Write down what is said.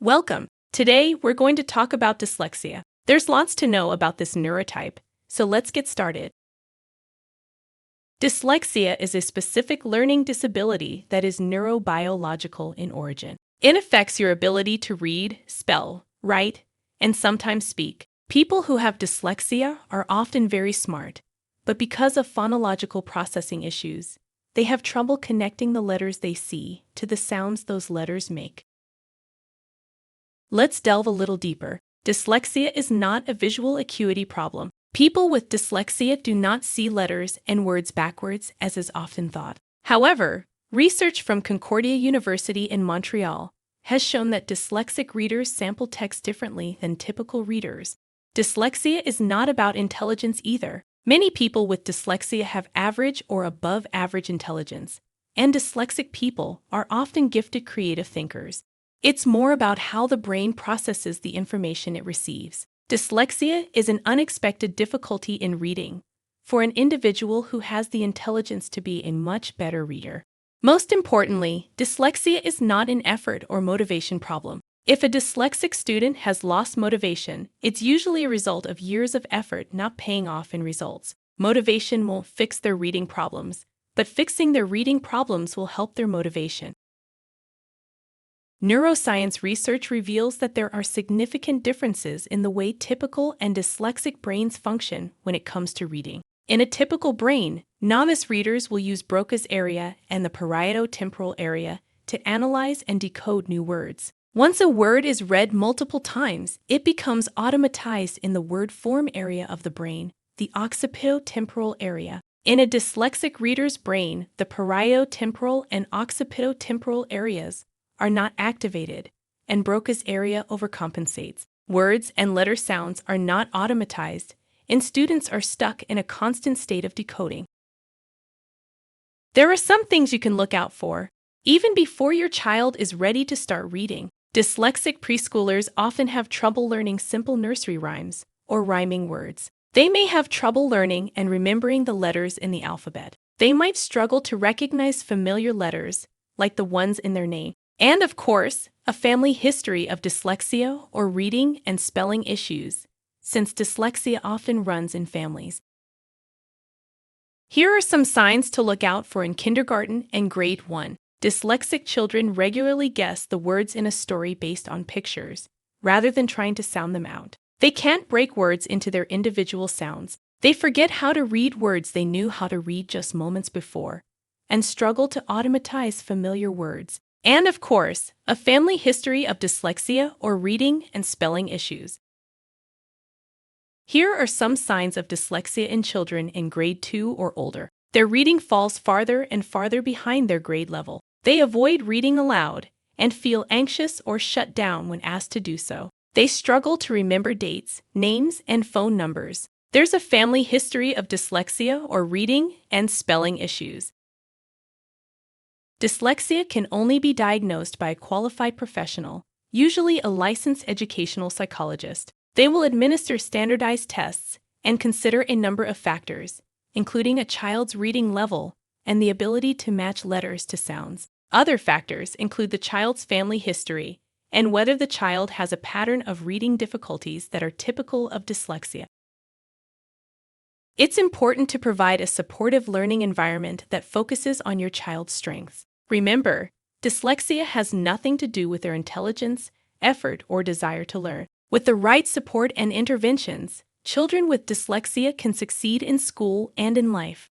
Welcome! Today, we're going to talk about dyslexia. There's lots to know about this neurotype, so let's get started. Dyslexia is a specific learning disability that is neurobiological in origin. It affects your ability to read, spell, write, and sometimes speak. People who have dyslexia are often very smart, but because of phonological processing issues, they have trouble connecting the letters they see to the sounds those letters make. Let's delve a little deeper. Dyslexia is not a visual acuity problem. People with dyslexia do not see letters and words backwards as is often thought. However, research from Concordia University in Montreal has shown that dyslexic readers sample text differently than typical readers. Dyslexia is not about intelligence either. Many people with dyslexia have average or above average intelligence, and dyslexic people are often gifted creative thinkers. It's more about how the brain processes the information it receives. Dyslexia is an unexpected difficulty in reading for an individual who has the intelligence to be a much better reader. Most importantly, dyslexia is not an effort or motivation problem. If a dyslexic student has lost motivation, it's usually a result of years of effort not paying off in results. Motivation won't fix their reading problems, but fixing their reading problems will help their motivation. Neuroscience research reveals that there are significant differences in the way typical and dyslexic brains function when it comes to reading. In a typical brain, novice readers will use Broca's area and the parieto-temporal area to analyze and decode new words. Once a word is read multiple times, it becomes automatized in the word form area of the brain, the occipito-temporal area. In a dyslexic reader's brain, the parieto-temporal and occipito-temporal areas are not activated, and Broca's area overcompensates. Words and letter sounds are not automatized, and students are stuck in a constant state of decoding. There are some things you can look out for, even before your child is ready to start reading. Dyslexic preschoolers often have trouble learning simple nursery rhymes or rhyming words. They may have trouble learning and remembering the letters in the alphabet. They might struggle to recognize familiar letters, like the ones in their name. And of course, a family history of dyslexia or reading and spelling issues, since dyslexia often runs in families. Here are some signs to look out for in kindergarten and grade 1. Dyslexic children regularly guess the words in a story based on pictures, rather than trying to sound them out. They can't break words into their individual sounds. They forget how to read words they knew how to read just moments before, and struggle to automatize familiar words. And of course, a family history of dyslexia or reading and spelling issues. Here are some signs of dyslexia in children in grade 2 or older. Their reading falls farther and farther behind their grade level. They avoid reading aloud and feel anxious or shut down when asked to do so. They struggle to remember dates, names, and phone numbers. There's a family history of dyslexia or reading and spelling issues. Dyslexia can only be diagnosed by a qualified professional, usually a licensed educational psychologist. They will administer standardized tests and consider a number of factors, including a child's reading level and the ability to match letters to sounds. Other factors include the child's family history and whether the child has a pattern of reading difficulties that are typical of dyslexia. It's important to provide a supportive learning environment that focuses on your child's strengths. Remember, dyslexia has nothing to do with their intelligence, effort, or desire to learn. With the right support and interventions, children with dyslexia can succeed in school and in life.